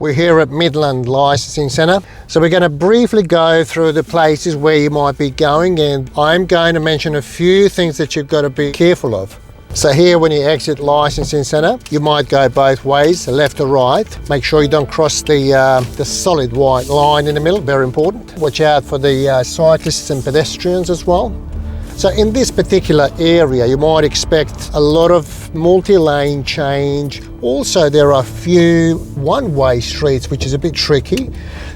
We're here at Midland Licensing Centre. So we're going to briefly go through the places where you might be going, and I'm going to mention a few things that you've got to be careful of. So here, when you exit Licensing Centre, you might go both ways, left or right. Make sure you don't cross the solid white line in the middle, very important. Watch out for the cyclists and pedestrians as well. So in this particular area, you might expect a lot of multi-lane change. Also, there are a few one-way streets, which is a bit tricky.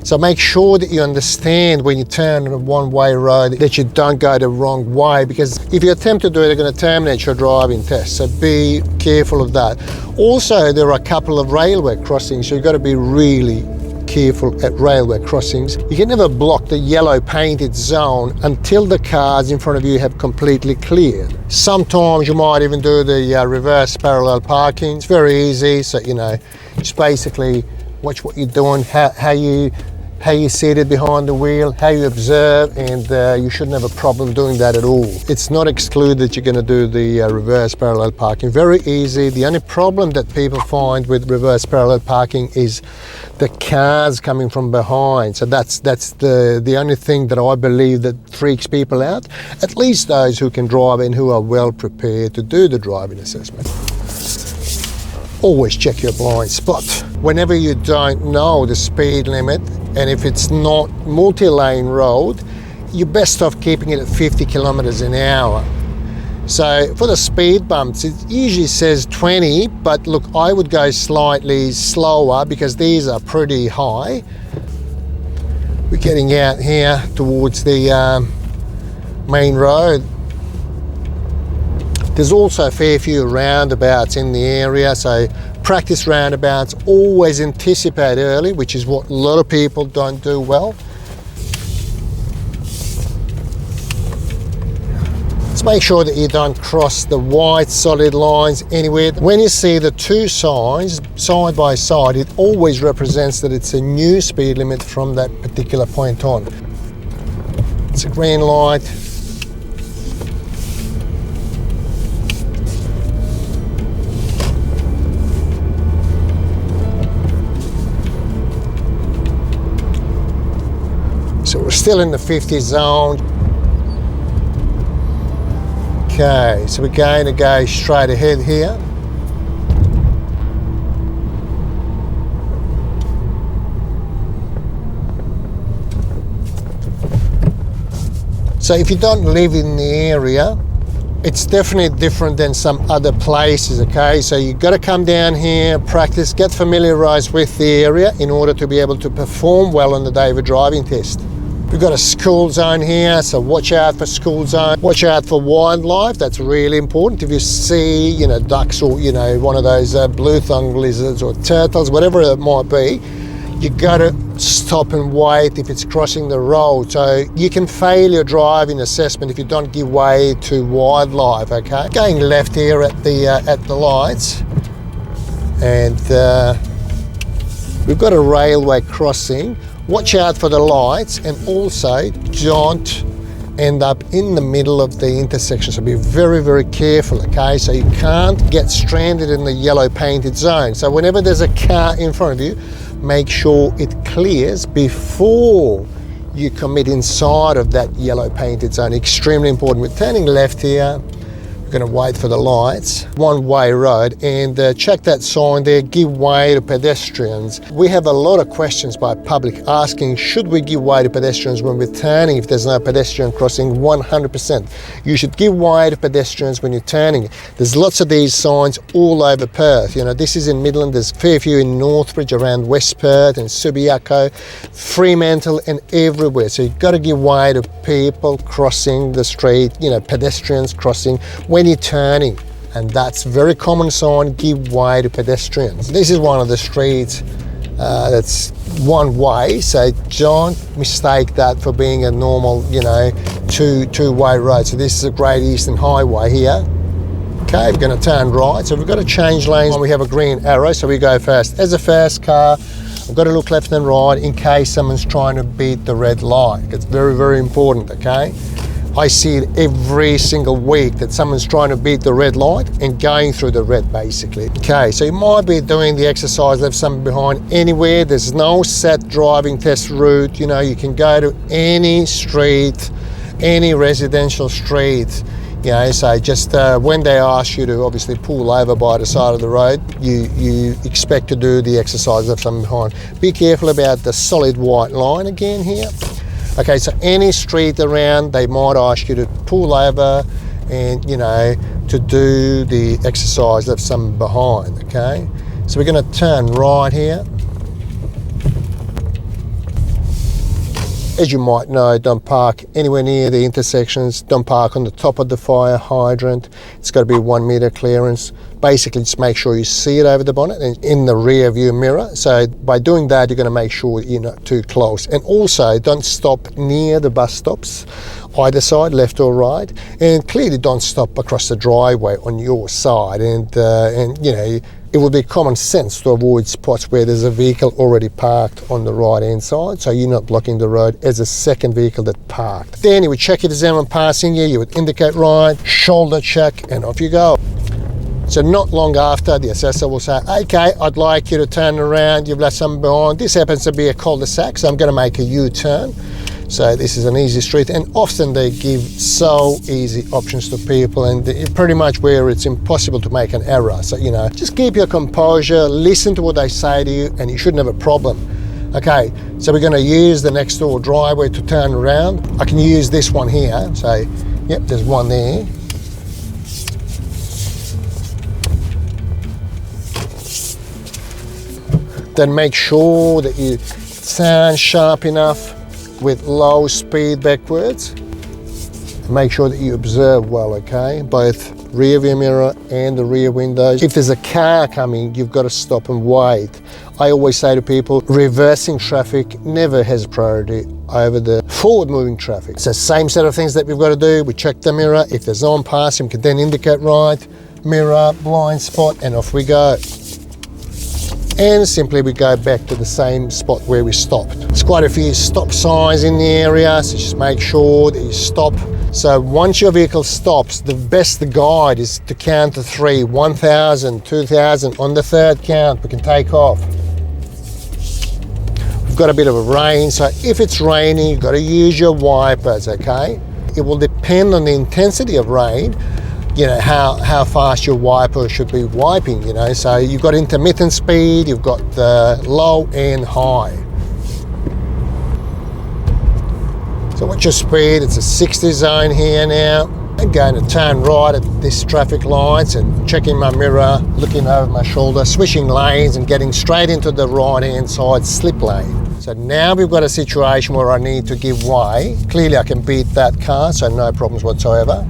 So make sure that you understand when you turn on a one-way road that you don't go the wrong way, because if you attempt to do it, they're going to terminate your driving test. So be careful of that. Also, there are a couple of railway crossings, so you've got to be really careful at railway crossings. You can never block the yellow painted zone until the cars in front of you have completely cleared. Sometimes you might even do the reverse parallel parking. It's very easy, so just basically watch what you're doing, how you seated behind the wheel, how you observe, and you shouldn't have a problem doing that at all. It's not excluded that you're going to do the reverse parallel parking. Very easy. The only problem that people find with reverse parallel parking is the cars coming from behind. So that's the only thing that I believe that freaks people out, at least those who can drive and who are well prepared to do the driving assessment. Always check your blind spot. Whenever you don't know the speed limit, and if it's not multi-lane road, you're best off keeping it at 50 kilometers an hour. So for the speed bumps, it usually says 20, but look, I would go slightly slower because these are pretty high. We're getting out here towards the main road. There's also a fair few roundabouts in the area, so practice roundabouts. Always anticipate early, which is what a lot of people don't do well. Let's make sure that you don't cross the white solid lines anywhere. When you see the two signs side by side, it always represents that it's a new speed limit from that particular point on. It's a green light. So we're still in the 50 zone. Okay, so we're going to go straight ahead here. So if you don't live in the area, it's definitely different than some other places, okay? So you've got to come down here, practice, get familiarized with the area in order to be able to perform well on the day of a driving test. We've got a school zone here, so watch out for school zone. Watch out for wildlife, that's really important. If you see, ducks or, one of those blue-tongued lizards or turtles, whatever it might be, you got to stop and wait if it's crossing the road. So you can fail your driving assessment if you don't give way to wildlife, okay? Going left here at the lights, and we've got a railway crossing. Watch out for the lights, and also don't end up in the middle of the intersection. So be very, very careful, okay? So you can't get stranded in the yellow painted zone. So whenever there's a car in front of you, make sure it clears before you commit inside of that yellow painted zone. Extremely important. We're turning left here. We're going to wait for the lights. One-way road, and check that sign there, give way to pedestrians. We have a lot of questions by public asking, should we give way to pedestrians when we're turning if there's no pedestrian crossing? 100%. You should give way to pedestrians when you're turning. There's lots of these signs all over Perth. This is in Midland. There's a fair few in Northbridge, around West Perth and Subiaco, Fremantle, and everywhere. So you've got to give way to people crossing the street, pedestrians crossing when you're turning, and that's a very common sign, give way to pedestrians. This is one of the streets that's one way, so don't mistake that for being a normal, two-way road. So this is a Great Eastern Highway here. Okay, we're going to turn right, so we've got to change lanes. We have a green arrow, so we go first. As a first car, I've got to look left and right in case someone's trying to beat the red light. It's very, very important, okay? I see it every single week that someone's trying to beat the red light and going through the red basically. Okay, so you might be doing the exercise, left something behind anywhere. There's no set driving test route. You know, you can go to any street, any residential street. You know, so just when they ask you to obviously pull over by the side of the road, you expect to do the exercise, left something behind. Be careful about the solid white line again here. Okay, so any street around, they might ask you to pull over and, you know, to do the exercise, left something behind, okay? So we're gonna turn right here. As you might know, don't park anywhere near the intersections, don't park on the top of the fire hydrant. It's got to be 1 meter clearance. Basically, just make sure you see it over the bonnet and in the rear view mirror. So by doing that, you're going to make sure you're not too close. And also, don't stop near the bus stops, either side, left or right. And clearly don't stop across the driveway on your side. And you know, it would be common sense to avoid spots where there's a vehicle already parked on the right hand side, so you're not blocking the road as a second vehicle that parked. Then you would check if there's anyone passing you, you would indicate right, shoulder check, and off you go. So not long after, the assessor will say, okay, I'd like you to turn around, you've left something behind. This happens to be a cul-de-sac, so I'm going to make a U-turn. So this is an easy street, and often they give so easy options to people, and pretty much where it's impossible to make an error. So, you know, just keep your composure, listen to what they say to you, and you shouldn't have a problem. Okay, so we're going to use the next door driveway to turn around. I can use this one here. So, yep, there's one there. Then make sure that you sound sharp enough with low speed backwards. Make sure that you observe well, okay? Both rear view mirror and the rear windows. If there's a car coming, you've got to stop and wait. I always say to people, reversing traffic never has priority over the forward moving traffic. So same set of things that we've got to do. We check the mirror. If there's no one passing, we can then indicate right, mirror, blind spot, and off we go. And simply we go back to the same spot where we stopped. There's quite a few stop signs in the area, so just make sure that you stop. So once your vehicle stops, the best guide is to count to 3, 1,000, 2,000. On the third count, we can take off. We've got a bit of a rain, so if it's raining, you've got to use your wipers, okay? It will depend on the intensity of rain, you know, how fast your wiper should be wiping, you know. So you've got intermittent speed, you've got the low and high. So what's your speed? It's a 60 zone here now. I'm going to turn right at this traffic lights and checking my mirror, looking over my shoulder, switching lanes and getting straight into the right hand side slip lane. So now we've got a situation where I need to give way. Clearly I can beat that car, so no problems whatsoever.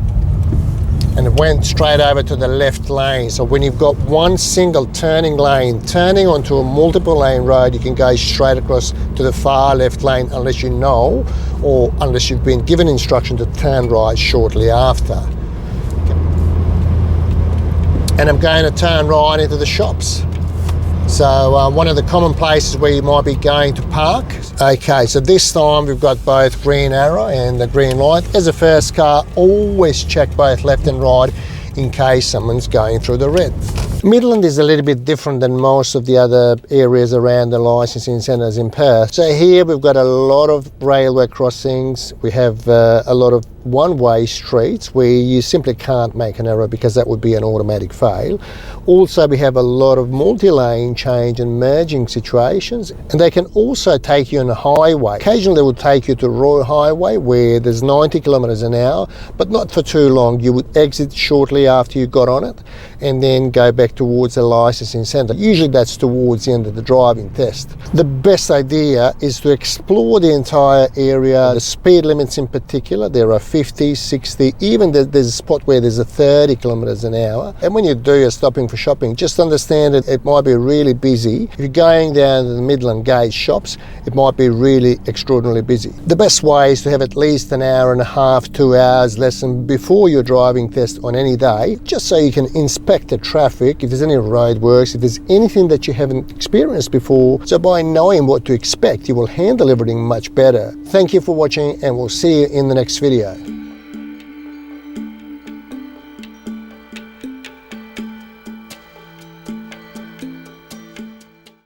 And it went straight over to the left lane. So when you've got one single turning lane, turning onto a multiple lane road, you can go straight across to the far left lane unless you know, or unless you've been given instruction to turn right shortly after. And I'm going to turn right into the shops. So one of the common places where you might be going to park. Okay, so this time we've got both green arrow and the green light. As a first car, always check both left and right in case someone's going through the red. Midland is a little bit different than most of the other areas around the licensing centres in Perth. So here we've got a lot of railway crossings. We have a lot of one-way streets where you simply can't make an error because that would be an automatic fail. Also, we have a lot of multi-lane change and merging situations, and they can also take you on a highway. Occasionally they will take you to Royal Highway where there's 90 kilometres an hour, but not for too long. You would exit shortly after you got on it and then go back towards the licensing centre. Usually that's towards the end of the driving test. The best idea is to explore the entire area, the speed limits in particular. There are 50, 60, even there's a spot where there's a 30 kilometres an hour. And when you do your stopping for shopping, just understand it might be really busy. If you're going down to the Midland gauge shops, it might be really extraordinarily busy. The best way is to have at least an hour and a half, 2 hours lesson before your driving test on any day, just so you can inspect the traffic, if there's any road works, if there's anything that you haven't experienced before. So by knowing what to expect, you will handle everything much better. Thank you for watching, and we'll see you in the next video.